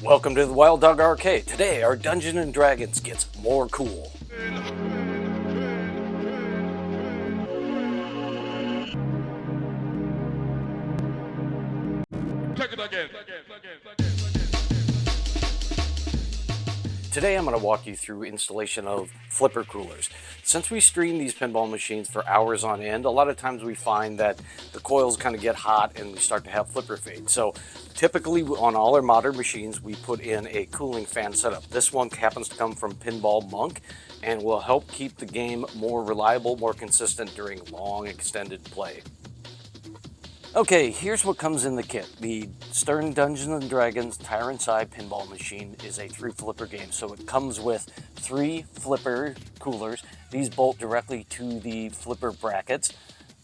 Welcome to the Wild Dog Arcade. Today, our Dungeons & Dragons gets more cool. Check it again. Today, I'm going to walk you through installation of flipper coolers. Since we stream these pinball machines for hours on end, a lot of times we find that the coils kind of get hot and we start to have flipper fade. So typically on all our modern machines, we put in a cooling fan setup. This one happens to come from Pinball Monk and will help keep the game more reliable, more consistent during long extended play. Okay, here's what comes in the kit. The Stern Dungeons & Dragons Tyrant's Eye pinball machine is a 3-flipper game, so it comes with 3 flipper coolers. These bolt directly to the flipper brackets.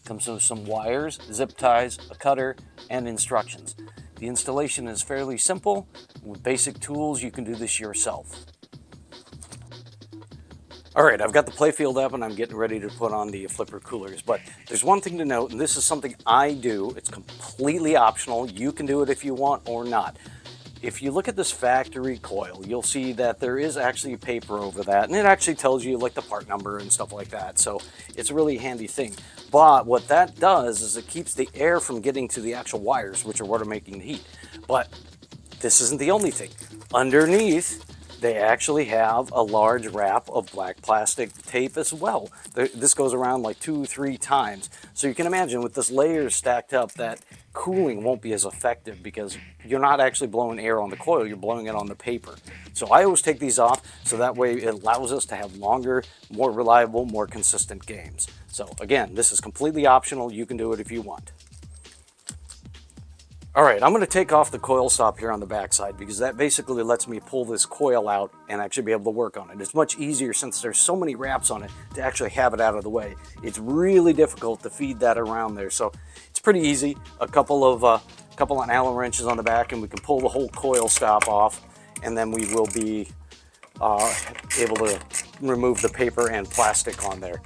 Comes with some wires, zip ties, a cutter, and instructions. The installation is fairly simple. With basic tools, you can do this yourself. Alright, I've got the playfield up and I'm getting ready to put on the flipper coolers, but there's one thing to note, and this is something I do. It's completely optional. You can do it if you want or not. If you look at this factory coil, you'll see that there is actually paper over that, and it actually tells you like the part number and stuff like that, so it's a really handy thing. But what that does is it keeps the air from getting to the actual wires, which are what are making the heat. But this isn't the only thing. Underneath, they actually have a large wrap of black plastic tape as well. This goes around like 2-3 times. So you can imagine with this layer stacked up that cooling won't be as effective because you're not actually blowing air on the coil, you're blowing it on the paper. So I always take these off so that way it allows us to have longer, more reliable, more consistent games. So again, this is completely optional. You can do it if you want. Alright, I'm going to take off the coil stop here on the back side because that basically lets me pull this coil out and actually be able to work on it. It's much easier since there's so many wraps on it to actually have it out of the way. It's really difficult to feed that around there, so it's pretty easy. A couple of Allen wrenches on the back and we can pull the whole coil stop off, and then we will be able to remove the paper and plastic on there.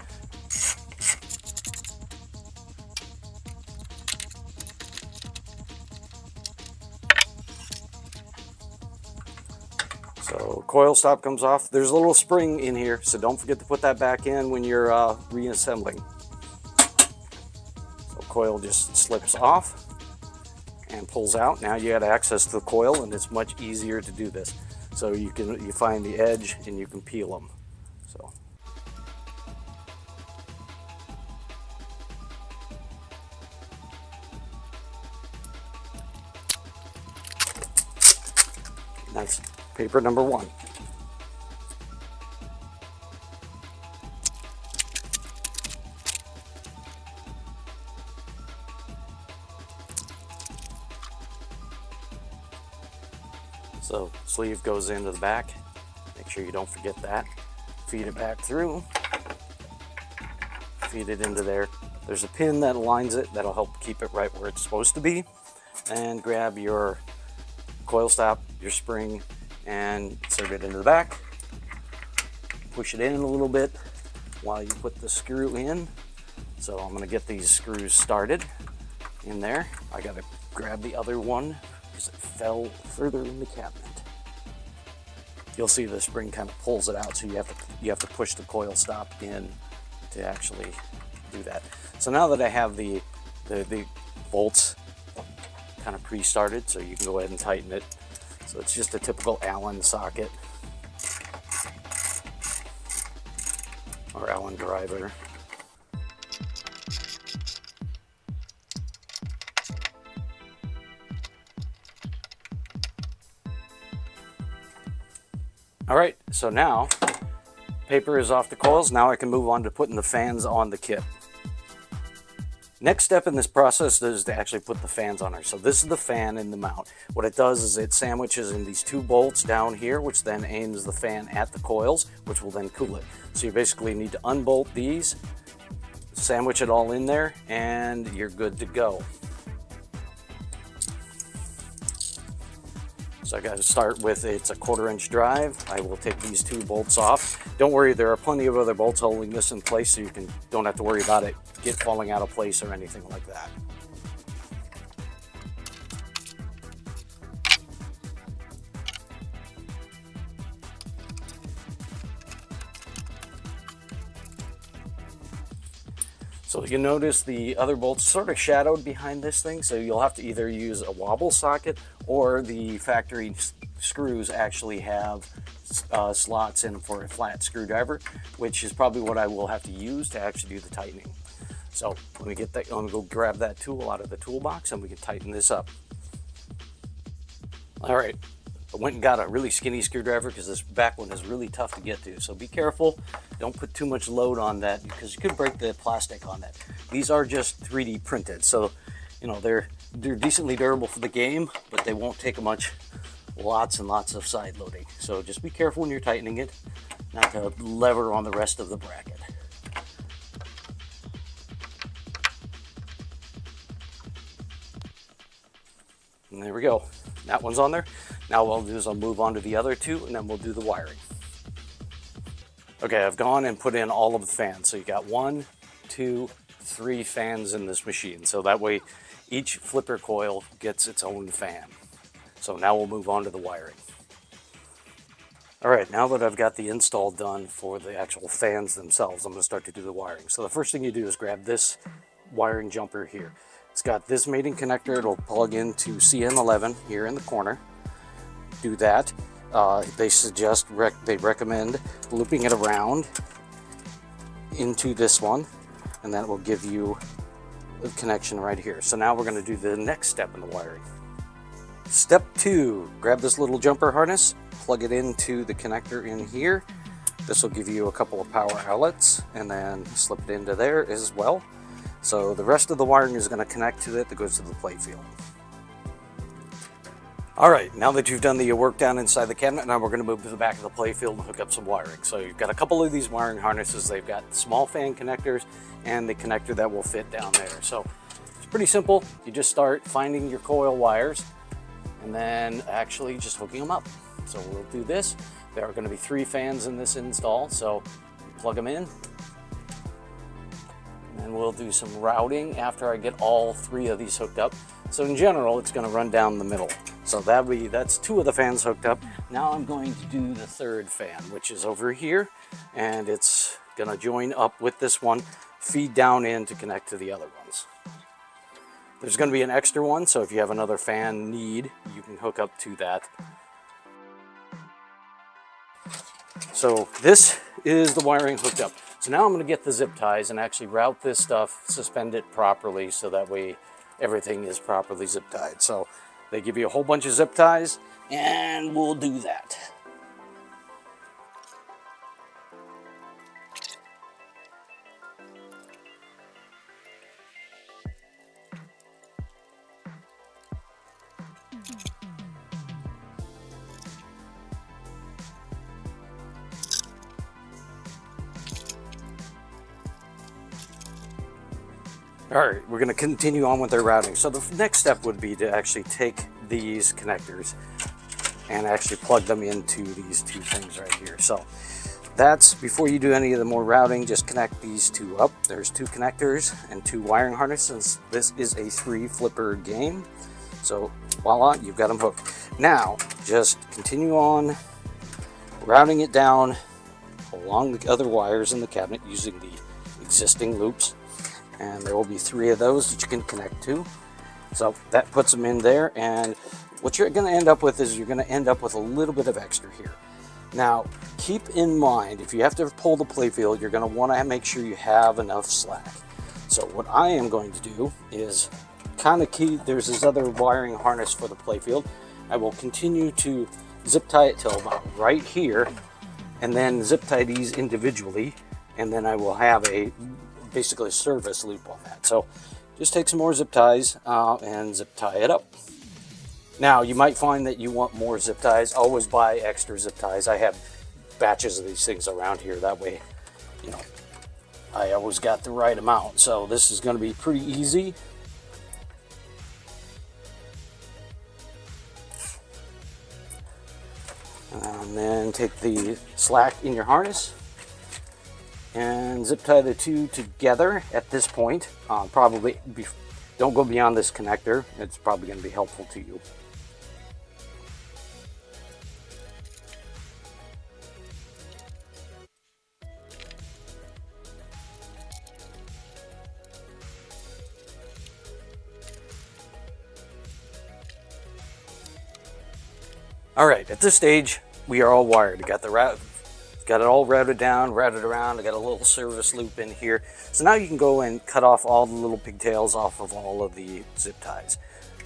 So coil stop comes off. There's a little spring in here, so don't forget to put that back in when you're reassembling. So coil just slips off and pulls out. Now you have access to the coil, and it's much easier to do this. So you find the edge and you can peel them. So. That's paper number 1. So sleeve goes into the back. Make sure you don't forget that. Feed it back through. Feed it into there. There's a pin that aligns it that'll help keep it right where it's supposed to be. And grab your coil stop, your spring, and insert it into the back. Push it in a little bit while you put the screw in. So I'm going to get these screws started in there. I got to grab the other one because it fell further in the cabinet. You'll see the spring kind of pulls it out, so you have to push the coil stop in to actually do that. So now that I have the bolts kind of pre-started, so you can go ahead and tighten it. So it's just a typical Allen socket or Allen driver. Alright, so now paper is off the coils. Now I can move on to putting the fans on the kit. Next step in this process is to actually put the fans on her. So this is the fan in the mount. What it does is it sandwiches in these 2 bolts down here, which then aims the fan at the coils, which will then cool it. So you basically need to unbolt these, sandwich it all in there, and you're good to go. So I got to start with, it's a 1/4-inch drive. I will take these 2 bolts off. Don't worry, there are plenty of other bolts holding this in place, so you don't have to worry about it falling out of place or anything like that. So you notice the other bolts sort of shadowed behind this thing, so you'll have to either use a wobble socket, or the factory screws actually have slots in for a flat screwdriver, which is probably what I will have to use to actually do the tightening. So let me get that. I'm gonna go grab that tool out of the toolbox and we can tighten this up. All right, I went and got a really skinny screwdriver because this back one is really tough to get to. So be careful, don't put too much load on that because you could break the plastic on that. These are just 3D printed, so you know they're decently durable for the game, but they won't take much, lots and lots of side loading. So just be careful when you're tightening it, not to lever on the rest of the bracket. And there we go. That one's on there. Now what I'll do is I'll move on to the other two and then we'll do the wiring. Okay, I've gone and put in all of the fans. So you got 1, 2, 3 fans in this machine. So that way each flipper coil gets its own fan. So now we'll move on to the wiring. All right, now that I've got the install done for the actual fans themselves, I'm gonna start to do the wiring. So the first thing you do is grab this wiring jumper here. It's got this mating connector. It'll plug into CN11 here in the corner. Do that. They recommend looping it around into this one, and that will give you a connection right here. So now we're going to do the next step in the wiring. Step 2, grab this little jumper harness, plug it into the connector in here. This will give you a couple of power outlets, and then slip it into there as well. So the rest of the wiring is going to connect to it that goes to the playfield. All right, now that you've done the work down inside the cabinet, now we're going to move to the back of the playfield and hook up some wiring. So you've got a couple of these wiring harnesses. They've got small fan connectors and the connector that will fit down there. So it's pretty simple. You just start finding your coil wires and then actually just hooking them up. So we'll do this. There are going to be 3 fans in this install, so plug them in. And we'll do some routing after I get all 3 of these hooked up. So in general, it's going to run down the middle. So that's 2 of the fans hooked up. Now I'm going to do the 3rd fan, which is over here, and it's going to join up with this one, feed down in to connect to the other ones. There's going to be an extra one, so if you have another fan need, you can hook up to that. So this is the wiring hooked up. So now I'm going to get the zip ties and actually route this stuff, suspend it properly so that way everything is properly zip tied. So they give you a whole bunch of zip ties and we'll do that. All right, we're going to continue on with our routing. So the next step would be to actually take these connectors and actually plug them into these 2 things right here. So that's, before you do any of the more routing, just connect these 2 up. There's 2 connectors and 2 wiring harnesses. This is a 3 flipper game. So voila, you've got them hooked. Now just continue on routing it down along the other wires in the cabinet using the existing loops. And there will be 3 of those that you can connect to. So that puts them in there, and what you're going to end up with is you're going to end up with a little bit of extra here. Now keep in mind, if you have to pull the playfield, you're going to want to make sure you have enough slack. So what I am going to do is kind of there's this other wiring harness for the playfield. I will continue to zip tie it till about right here, and then zip tie these individually, and then I will have basically a service loop on that. So just take some more zip ties and zip tie it up. Now you might find that you want more zip ties. Always buy extra zip ties. I have batches of these things around here. That way, you know, I always got the right amount. So this is going to be pretty easy. And then take the slack in your harness and zip tie the 2 together at this point. Don't go beyond this connector. It's probably going to be helpful to you. All right, at this stage, we are all wired. Got it all routed down, routed around. I got a little service loop in here. So now you can go and cut off all the little pigtails off of all of the zip ties.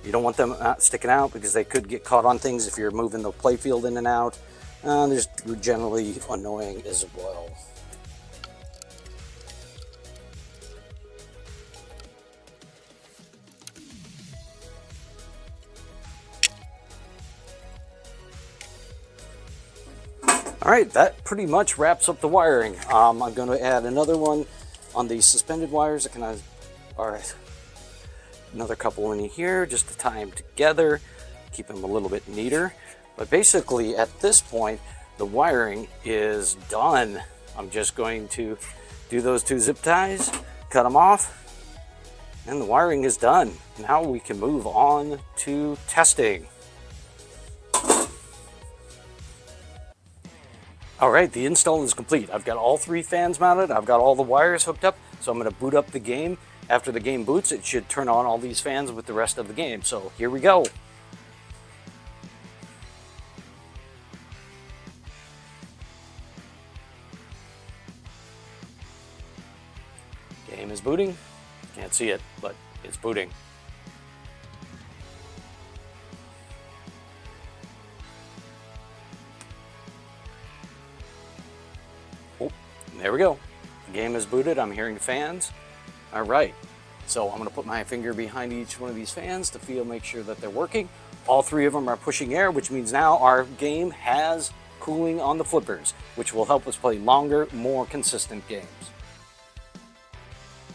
You don't want them sticking out because they could get caught on things if you're moving the playfield in and out. They're generally annoying as well. All right, that pretty much wraps up the wiring. I'm going to add another one on the suspended wires. All right, another couple in here just to tie them together, keep them a little bit neater. But basically, at this point, the wiring is done. I'm just going to do those 2 zip ties, cut them off, and the wiring is done. Now we can move on to testing. All right, the install is complete. I've got all 3 fans mounted. I've got all the wires hooked up. So I'm going to boot up the game. After the game boots, it should turn on all these fans with the rest of the game. So here we go. Game is booting. Can't see it, but it's booting. Oh, there we go. The game is booted. I'm hearing fans. All right. So I'm going to put my finger behind each one of these fans to make sure that they're working. All 3 of them are pushing air, which means now our game has cooling on the flippers, which will help us play longer, more consistent games.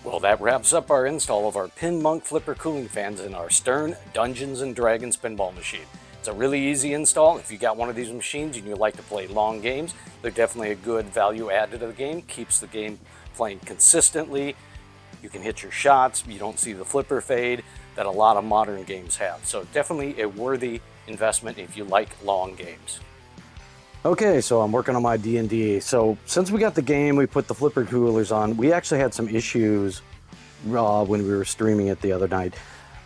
Well, that wraps up our install of our PinMonk flipper cooling fans in our Stern Dungeons and Dragons pinball machine. It's a really easy install. If you got one of these machines and you like to play long games, they're definitely a good value add to the game. Keeps the game playing consistently. You can hit your shots. You don't see the flipper fade that a lot of modern games have. So definitely a worthy investment if you like long games. Okay, so I'm working on my D&D. So since we got the game, we put the flipper coolers on. We actually had some issues when we were streaming it the other night.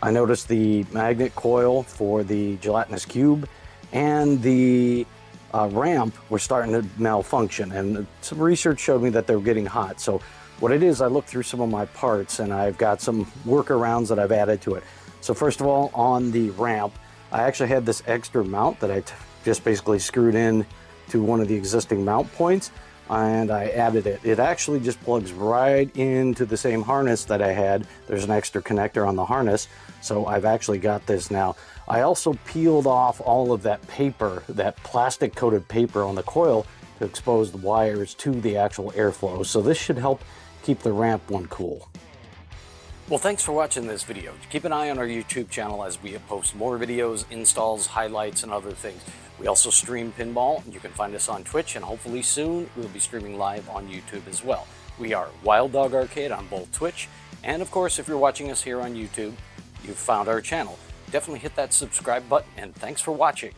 I noticed the magnet coil for the gelatinous cube and the ramp were starting to malfunction, and some research showed me that they were getting hot. So what it is, I looked through some of my parts and I've got some workarounds that I've added to it. So first of all, on the ramp, I actually had this extra mount that I just basically screwed in to one of the existing mount points, and I added it. It actually just plugs right into the same harness that I had. There's an extra connector on the harness, so I've actually got this now. I also peeled off all of that paper, that plastic coated paper on the coil, to expose the wires to the actual airflow. So this should help keep the ramp one cool. Well, thanks for watching this video. Keep an eye on our YouTube channel as we post more videos, installs, highlights, and other things. We also stream pinball. You can find us on Twitch, and hopefully soon we'll be streaming live on YouTube as well. We are Wild Dog Arcade on both Twitch, and of course, if you're watching us here on YouTube, you've found our channel. Definitely hit that subscribe button, and thanks for watching.